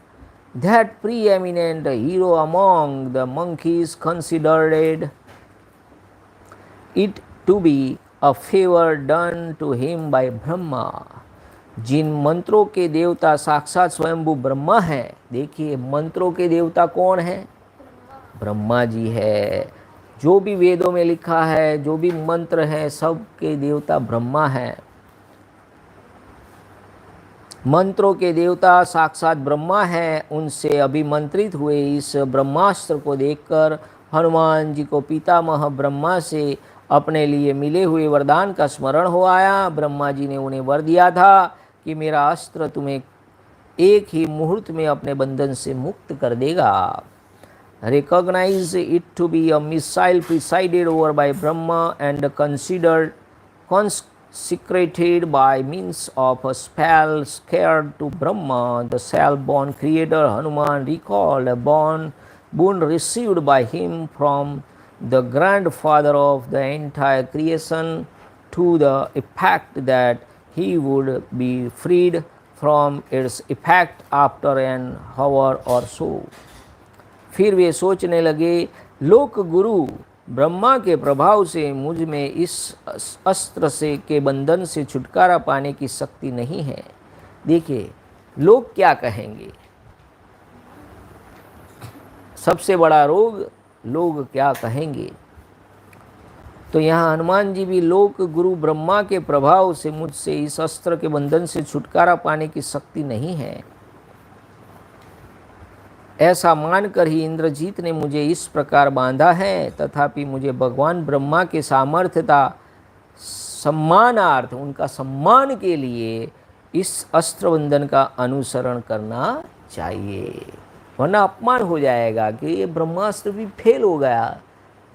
that preeminent hero among the monkeys considered it to be a favor done to him by Brahma. जिन मंत्रों के देवता साक्षात स्वयंभू ब्रह्मा हैं, देखिए मंत्रों के देवता कौन हैं? ब्रह्मा जी है. जो भी वेदों में लिखा है, जो भी मंत्र हैं, सब के देवता ब्रह्मा हैं. मंत्रों के देवता साक्षात ब्रह्मा हैं. उनसे अभिमंत्रित हुए इस ब्रह्मास्त्र को देखकर हनुमान जी को पितामह ब्रह्मा से अपने लिए मिले हुए वरदान का स्मरण हो आया. ब्रह्मा जी ने उन्हें वर दिया था कि मेरा अस्त्र तुम्हें एक ही मुहूर्त में अपने बंधन से मुक्त कर देगा. Recognize it to be a missile presided over by Brahma and considered consecrated by means of a spell scared to Brahma. The self-born creator Hanuman recalled a boon received by him from the grandfather of the entire creation, to the effect that he would be freed from its effect after an hour or so. फिर वे सोचने लगे, लोक गुरु ब्रह्मा के प्रभाव से मुझ में इस अस्त्र से के बंधन से छुटकारा पाने की शक्ति नहीं है. देखिए लोग क्या कहेंगे, सबसे बड़ा रोग लोग क्या कहेंगे. तो यहाँ हनुमान जी भी लोक गुरु ब्रह्मा के प्रभाव से मुझसे इस अस्त्र के बंधन से छुटकारा पाने की शक्ति नहीं है, ऐसा मानकर ही इंद्रजीत ने मुझे इस प्रकार बांधा है. तथापि मुझे भगवान ब्रह्मा के सामर्थ्यता सम्मानार्थ, उनका सम्मान के लिए इस अस्त्र बंधन का अनुसरण करना चाहिए, वरना अपमान हो जाएगा कि ये ब्रह्मास्त्र भी फेल हो गया.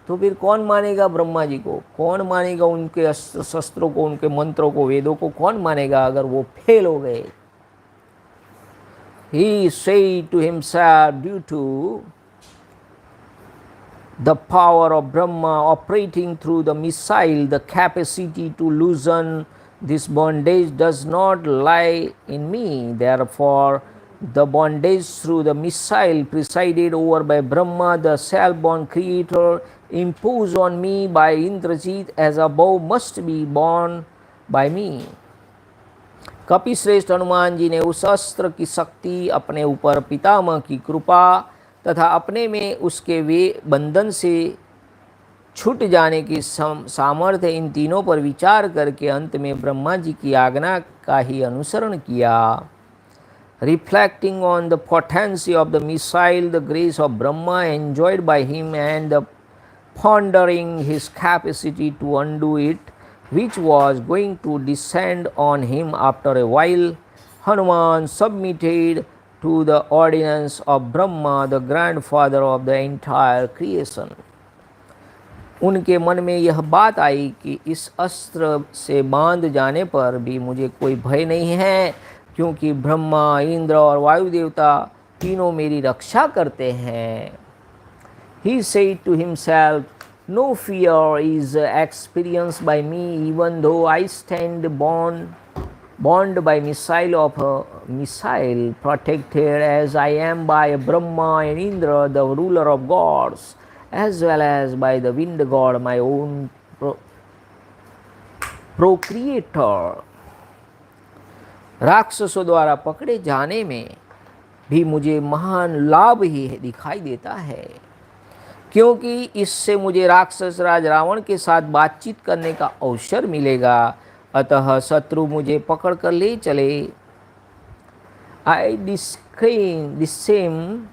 तो फिर कौन मानेगा ब्रह्मा जी को? कौन मानेगा उनके अस्त्र शस्त्रों को, उनके मंत्रों को, वेदों को? कौन मानेगा अगर वो फेल हो गए? He said to himself, due to the power of Brahma operating through the missile, the capacity to loosen this bondage does not lie in me. Therefore, the bondage through the missile presided over by Brahma, the self-born creator, imposed on me by Indrajit as above, must be borne by me. कपि श्रेष्ठ हनुमान जी ने उस अस्त्र की शक्ति, अपने ऊपर पितामह की कृपा तथा अपने में उसके वे बंधन से छूट जाने की सामर्थ्य, इन तीनों पर विचार करके अंत में ब्रह्मा जी की आज्ञा का ही अनुसरण किया. Reflecting on the potency of the missile, the grace of Brahma enjoyed by him, and the pondering his capacity to undo it, which was going to descend on him after a while, Hanuman submitted to the ordinance of Brahma, the grandfather of the entire creation. उनके मन में यह बात आई कि इस अस्त्र से बांध जाने पर भी मुझे कोई भय नहीं है, क्योंकि ब्रह्मा, इंद्र और वायु देवता तीनों मेरी रक्षा करते हैं। He said to himself, no fear is experienced by me, even though I stand bound by missile, protected as I am by Brahma and Indra, the ruler of gods, as well as by the wind god, my own procreator. राक्षसों द्वारा पकड़े जाने में भी मुझे महान लाभ ही दिखाई देता है, क्योंकि इससे मुझे राक्षस राज रावण के साथ बातचीत करने का अवसर मिलेगा। अतः शत्रु मुझे पकड़ कर ले चले। I discern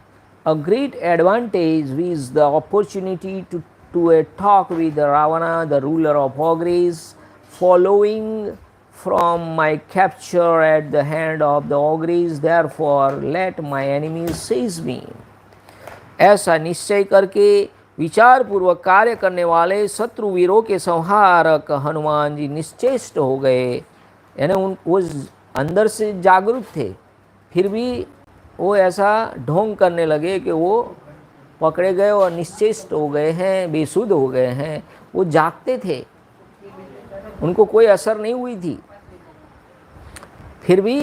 a great advantage with the opportunity to a talk with Ravana, the ruler of ogres, following from my capture at the hand of the ogres. Therefore, let my enemies seize me. ऐसा निश्चय करके विचार पूर्वक कार्य करने वाले शत्रु वीरों के संहारक हनुमान जी निश्चेष्ट हो गए। यानी वो अंदर से जागरूक थे, फिर भी वो ऐसा ढोंग करने लगे कि वो पकड़े गए और निश्चेष्ट हो गए हैं, बेसुध हो गए हैं। वो जागते थे, उनको कोई असर नहीं हुई थी, फिर भी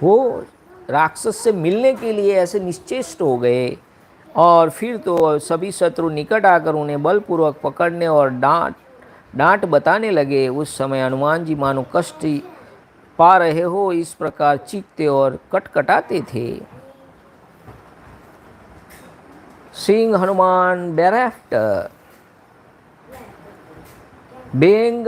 वो राक्षस से मिलने के लिए ऐसे निश्चेष्ट हो गए। और फिर तो सभी शत्रु निकट आकर उन्हें बलपूर्वक पकड़ने और डांट बताने लगे। उस समय हनुमान जी मानो कष्ट पा रहे हो इस प्रकार चीखते और कटकटाते थे। Seeing Hanuman thereafter being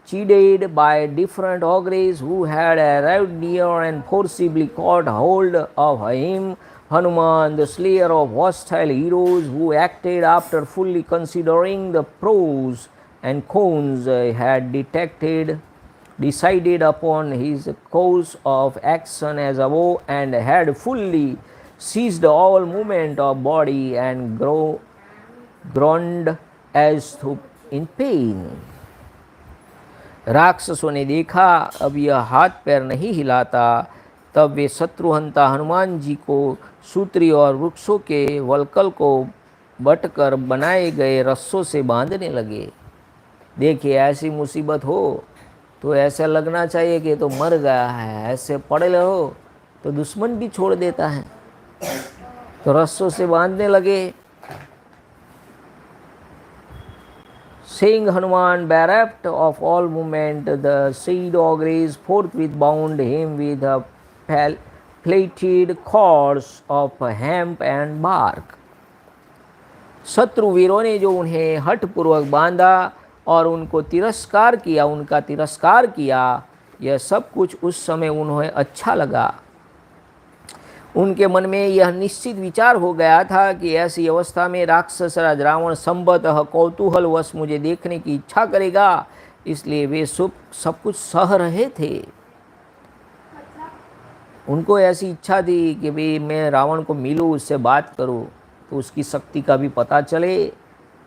chided by different ogres who had arrived near and forcibly caught hold of him, Hanuman, the slayer of hostile heroes, who acted after fully considering the pros and cons, had decided upon his course of action as above, and had fully seized all movement of body and groaned as though in pain. राक्षसों ने देखा अब यह हाथ पैर नहीं हिलाता, तब वे शत्रुहंता हनुमान जी को सूत्री और वृक्षों के वल्कल को बटकर बनाए गए रस्सों से बांधने लगे। देखिए, ऐसी मुसीबत हो तो ऐसा लगना चाहिए कि तो मर गया है, ऐसे पड़े रहो तो दुश्मन भी छोड़ देता है, तो रस्सों से बांधने लगे। Seeing Hanuman bereft of all movement, the said ogres forthwith bound him with a plaited cords of hemp and bark. शत्रु वीरों ने जो उन्हें हठपूर्वक बांधा और उनका तिरस्कार किया, यह सब कुछ उस समय उन्हें अच्छा लगा। उनके मन में यह निश्चित विचार हो गया था कि ऐसी अवस्था में राक्षस राज रावण संभवतः कौतूहलवश मुझे देखने की इच्छा करेगा, इसलिए वे सब कुछ सह रहे थे। उनको ऐसी इच्छा थी कि भाई मैं रावण को मिलूँ, उससे बात करूँ, तो उसकी शक्ति का भी पता चले।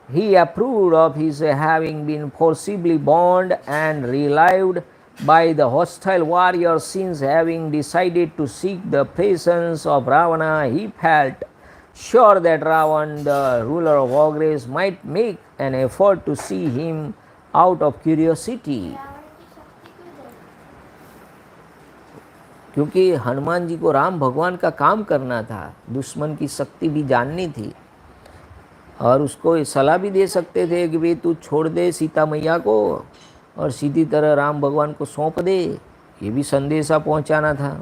He approved of his having been forcibly bound and relieved by the hostile warrior, since having decided to seek the presence of Ravana, he felt sure that Ravan, the ruler of ogres, might make an effort to see him out of curiosity. क्योंकि हनुमान जी को राम भगवान का काम करना था, दुश्मन की शक्ति भी जाननी थी, और उसको सलाह भी दे सकते थे कि भाई तू छोड़ दे सीता मैया को और सीधी तरह राम भगवान को सौंप दे, ये भी संदेशा पहुंचाना था।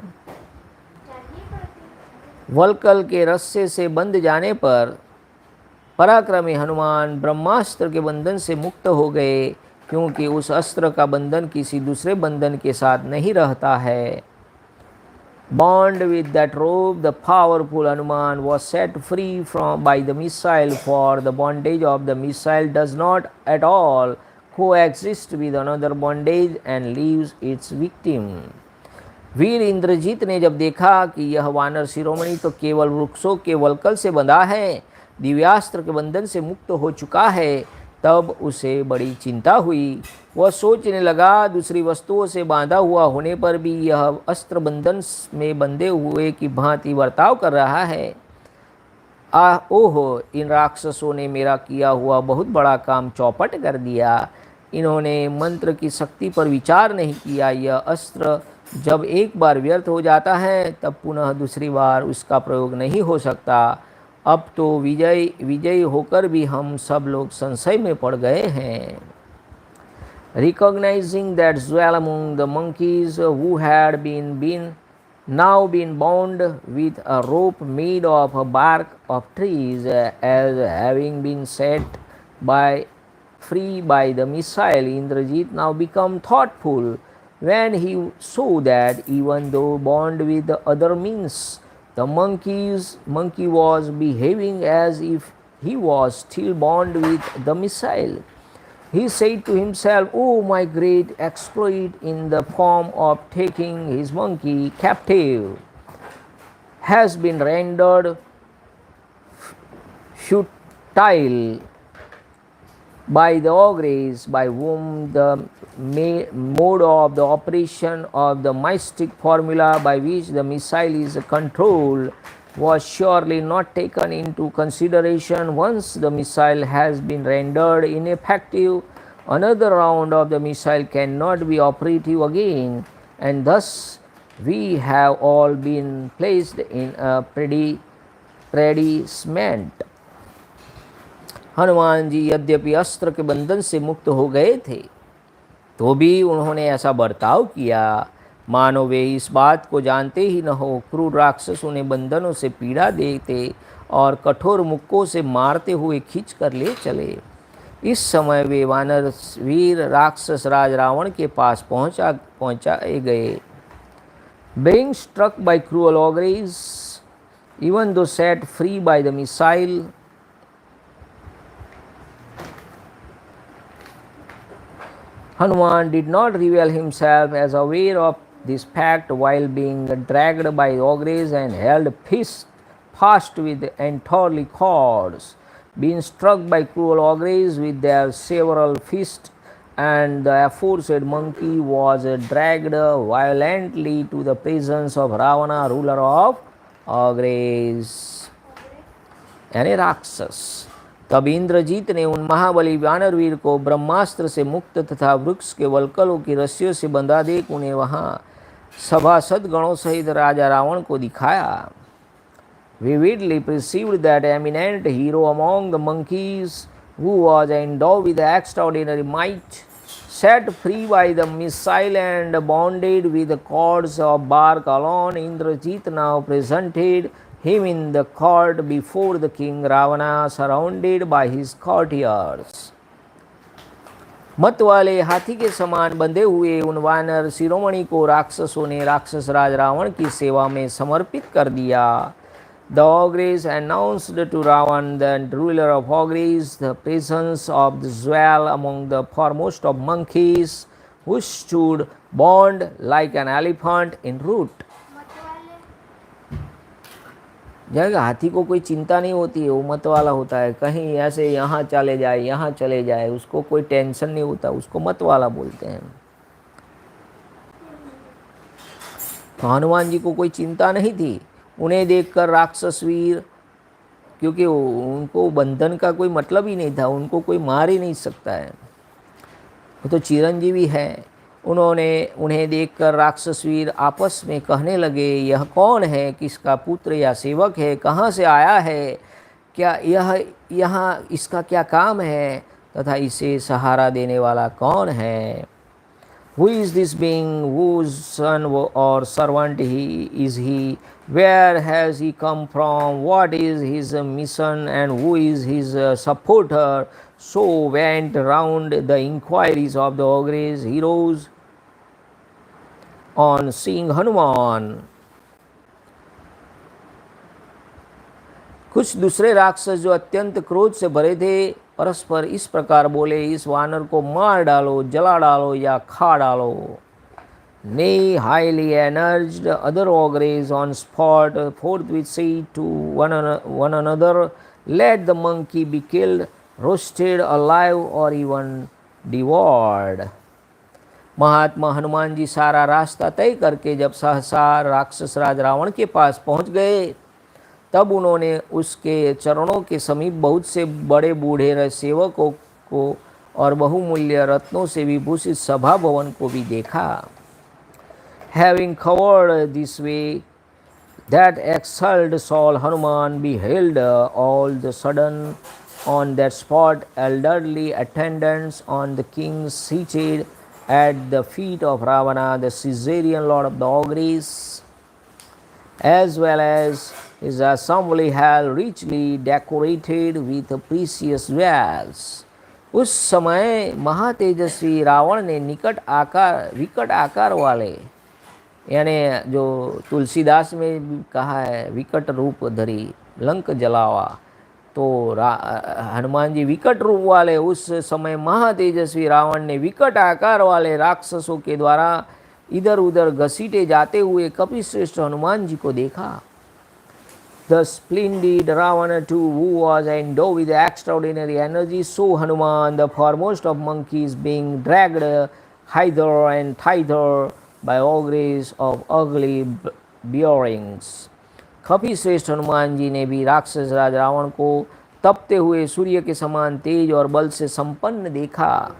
वल्कल के रस्से से बंध जाने पर पराक्रमी हनुमान ब्रह्मास्त्र के बंधन से मुक्त हो गए, क्योंकि उस अस्त्र का बंधन किसी दूसरे बंधन के साथ नहीं रहता है। Bound with that rope, the powerful Hanuman was set free by the missile, for the bondage of the missile does not at all coexist with another bondage and leaves its victim. वीर इंद्रजीत ने जब देखा कि यह वानर शिरोमणि तो केवल वृक्षों के वल्कल से बंधा है, दिव्यास्त्र के बंधन से मुक्त हो चुका है, तब उसे बड़ी चिंता हुई। वह सोचने लगा, दूसरी वस्तुओं से बांधा हुआ होने पर भी यह अस्त्र बंधन में बंधे हुए की भांति बर्ताव कर रहा है। ओहो, इन राक्षसों ने मेरा किया हुआ बहुत बड़ा काम चौपट कर दिया। इन्होंने मंत्र की शक्ति पर विचार नहीं किया। यह अस्त्र जब एक बार व्यर्थ हो जाता है तब पुनः दूसरी बार उसका प्रयोग नहीं हो सकता। अब तो विजयी होकर भी हम सब लोग संशय में पड़ गए हैं। Recognizing that dwell among the monkeys who had now been bound with a rope made of a bark of trees, as having been set free by the missile, Indrajit now became thoughtful when he saw that even though bound with the other means, the monkey was behaving as if he was still bound with the missile. He said to himself, "Oh, my great exploit in the form of taking his monkey captive has been rendered futile by the ogres, by whom the mode of the operation of the mystic formula by which the missile is controlled was surely not taken into consideration. Once the missile has been rendered ineffective, another round of the missile cannot be operative again, and thus we have all been placed in a predicament." Hanuman ji यद्यपि अस्त्र के बंधन से मुक्त हो गए थे, तो भी उन्होंने ऐसा बर्ताव किया मानो वे इस बात को जानते ही न हो। क्रूर राक्षस उन्हें बंधनों से पीड़ा देते और कठोर मुक्कों से मारते हुए खींच कर ले चले। इस समय वे वानर वीर राक्षस राज रावण के पास पहुंचाए गए। Being struck by cruel ogres, even though set free by the missile, Hanuman did not reveal himself as aware of this fact while being dragged by ogres and held fast with entirely cords. Being struck by cruel ogres with their several fists, and the aforesaid monkey was dragged violently to the presence of Ravana, ruler of ogres, यानी राक्षस। तब इंद्रजीत ने उन महाबली वानरवीर को ब्रह्मास्त्र से मुक्त तथा वृक्ष के वल्कलों की रस्सियों से बंधा देख उन्हें वहां सभासद गणों सहित राजा रावण को दिखाया। Vividly perceived that eminent hero among the monkeys, who was endowed with extraordinary might, set free by the missile and bonded with the cords of bark alone, Indrajit now presented him in the court before the king Ravana, surrounded by his courtiers. मत वाले हाथी के समान बंधे हुए उन वानर शिरोमणि को राक्षसों ने राक्षस राज रावण की सेवा में समर्पित कर दिया। The ogres announced to Ravan, the ruler of ogres, the presence of the jewel among the foremost of monkeys, who stood bound like an elephant in rout. जब हाथी को कोई चिंता नहीं होती है, वो मत वाला होता है, कहीं ऐसे यहाँ चले जाए यहाँ चले जाए, उसको कोई टेंशन नहीं होता, उसको मत वाला बोलते हैं। तो हनुमान जी को कोई चिंता नहीं थी। उन्हें देखकर राक्षस वीर, क्योंकि उनको बंधन का कोई मतलब ही नहीं था, उनको कोई मार ही नहीं सकता है, वो तो चिरंजीवी है। उन्हें देखकर राक्षस वीर आपस में कहने लगे, यह कौन है, किसका पुत्र या सेवक है, कहाँ से आया है, क्या यहाँ इसका क्या काम है, तथा इसे सहारा देने वाला कौन है। Who is this being, whose son or servant is he, where has he come from, what is his mission, and who is his supporter? So went round the inquiries of the ogres heroes on seeing Hanuman. कुछ दूसरे राक्षस जो अत्यंत क्रोध से भरे थे, परस्पर इस प्रकार बोले, इस वानर को मार डालो, जला डालो या खा डालो। Nay, highly energized other ogres on spot forthwith said to one another, Let the monkey be killed, roasted alive or even devoured. महात्मा हनुमान जी सारा रास्ता तय करके जब सहसा राक्षस राज रावण के पास पहुंच गए, तब उन्होंने उसके चरणों के समीप बहुत से बड़े बूढ़े सेवकों को और बहुमूल्य रत्नों से विभूषित सभा भवन को भी देखा. Having covered this way, that exiled soul Hanuman beheld all the sudden on that spot elderly attendants on the king seated at the feet of Ravana, the Caesarean lord of the auguries, as well as his assembly hall richly decorated with precious jewels. उस समय महातेजस्वी रावण ने विकट आकार वाले, यानी जो तुलसीदास में कहा है विकट रूप धरी लंक जलावा, तो हनुमान जी विकट रूप वाले उस समय महातेजस्वी रावण ने विकट आकार वाले राक्षसों के द्वारा इधर उधर घसीटे जाते हुए कपिश्रेष्ठ हनुमान जी को देखा. The splendid Ravana too, who was endowed with extraordinary energy, saw Hanuman, the foremost of monkeys, being dragged hither and thither by auguries of ugly bearings. कपि श्रेष्ठ हनुमान जी ने भी राक्षस राज रावण को तपते हुए सूर्य के समान तेज और बल से संपन्न देखा.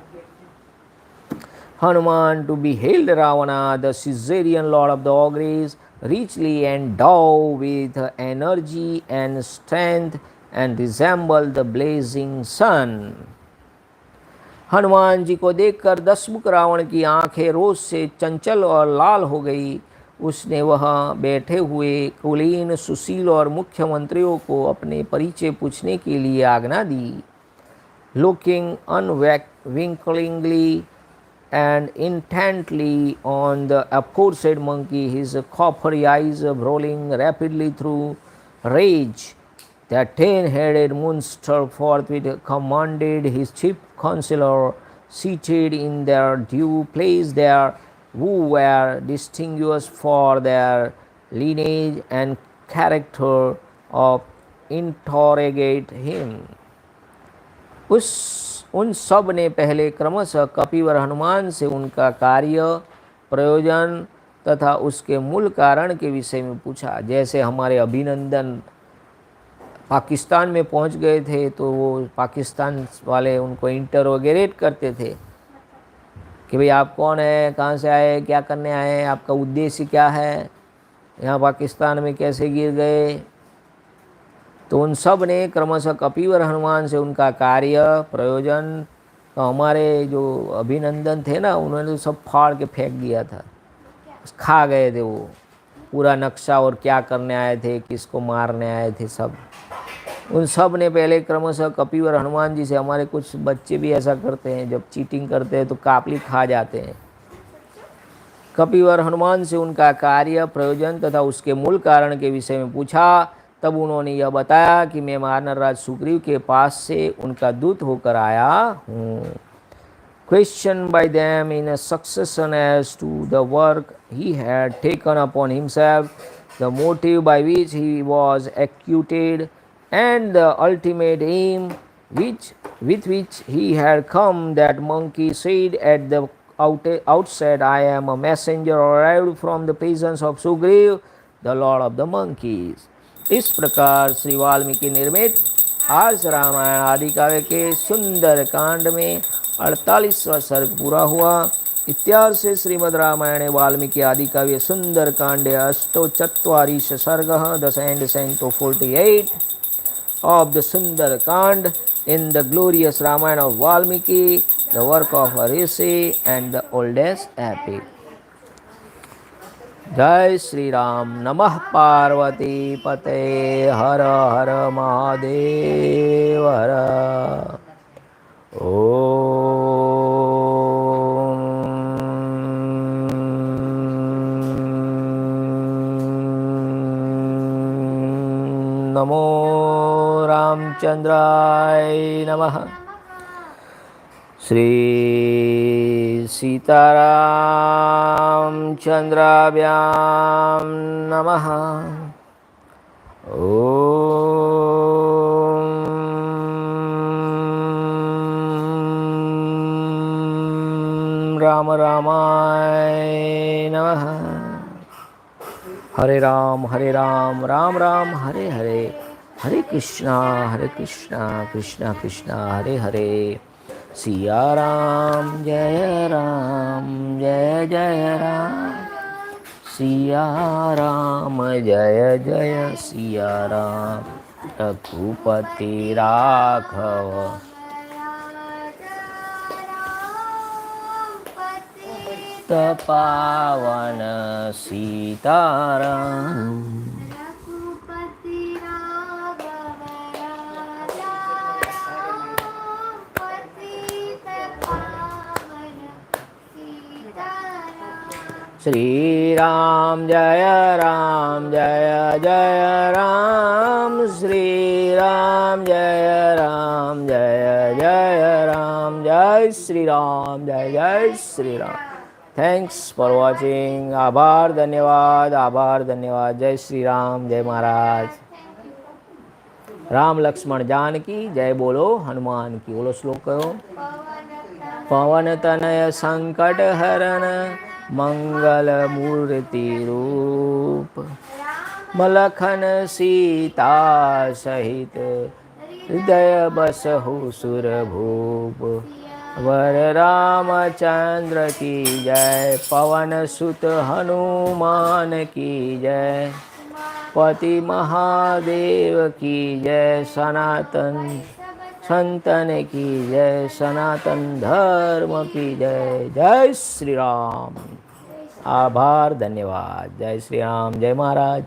Hanuman to behold Ravana, the Caesarean lord of the auguries, richly endowed with energy and strength and resembled the blazing sun. Hanuman ji को देखकर दसमुख रावण की आंखें रोष से चंचल और लाल हो गई. उसने वहाँ बैठे हुए कुलीन सुशील और मुख्यमंत्रियों को अपने परिचय पूछने के लिए आज्ञा दी. Looking unwinkingly and intently on the aforesaid monkey, his coppery eyes rolling rapidly through rage, the 10-headed monster forthwith commanded his chief counselor, seated in their due place there, who were distinguished for their lineage and character, of interrogate him. उन सब ने पहले क्रमशः कपिवर हनुमान से उनका कार्य, प्रयोजन तथा उसके मूल कारण के विषय में पूछा. जैसे हमारे अभिनंदन पाकिस्तान में पहुंच गए थे तो वो पाकिस्तान वाले उनको इंटरोगेट करते थे कि भाई आप कौन है, कहाँ से आए, क्या करने आए, आपका उद्देश्य क्या है, यहाँ पाकिस्तान में कैसे गिर गए. तो उन सब ने क्रमशः कपिवर हनुमान से उनका कार्य, प्रयोजन, तो हमारे जो अभिनंदन थे ना, उन्होंने तो सब फाड़ के फेंक दिया था, खा गए थे वो पूरा नक्शा और क्या करने आए थे, किसको मारने आए थे. सब उन सब ने पहले क्रमशः कपिवर हनुमान जी से, हमारे कुछ बच्चे भी ऐसा करते हैं, जब चीटिंग करते हैं तो कापली खा जाते हैं. कपिवर हनुमान से उनका कार्य, प्रयोजन तथा उसके मूल कारण के विषय में पूछा. तब उन्होंने यह बताया कि मैं वानर राज सुग्रीव के पास से उनका दूत होकर आया हूँ. Questioned by them in a succession as to the work he had taken upon himself, the motive by which he was acquitted, and the ultimate aim with which he had come, that monkey said at the outset, I am a messenger arrived from the presence of Sugriv, the lord of the monkeys. इस प्रकार श्री वाल्मीकि निर्मित आर्ष रामायण आदि काव्य के सुंदर कांड में 48वां सर्ग पूरा हुआ. इत्यार्षे श्रीमद् रामायणे वाल्मीकि आदि काव्य सुंदर कांडे अष्टोचत्वारिंश सर्गः, the Canto 48 of the Sundarakānda in the glorious Ramayana of Valmiki, the work of a rishi and the oldest epic. जय श्री राम. नमः पार्वती पते. हर हर महादेव. हर ओम. नमो रामचंद्राय नमः. श्री सीतारामचंद्राभ्यां नमः. ओम. राम रामाय नमः। हरे राम राम राम हरे हरे, हरे कृष्णा कृष्णा कृष्णा हरे हरे। सिया राम जय जय राम, सिया राम जय जय सिया राम। रघुपति राघव पावन सीताराम। श्री राम जय जय राम, श्री राम जय जय राम, जय श्री राम जय Shri Ram. Thanks for watching. आभार धन्यवाद। जय श्री राम, जय महाराज। राम लक्ष्मण जानकी जय बोलो हनुमान की। बोलो श्लोक करो। पवन तनय संकट हरण, मंगल मूर्ति रूप, मलखन सीता सहित, हृदय बसहु सुर भूप। वर रामचंद्र की जय, पवन सुत हनुमान की जय, पति महादेव की जय, सनातन संतन की जय, सनातन धर्म की जय। जय श्री राम। आभार धन्यवाद। जय श्री राम, जय महाराज।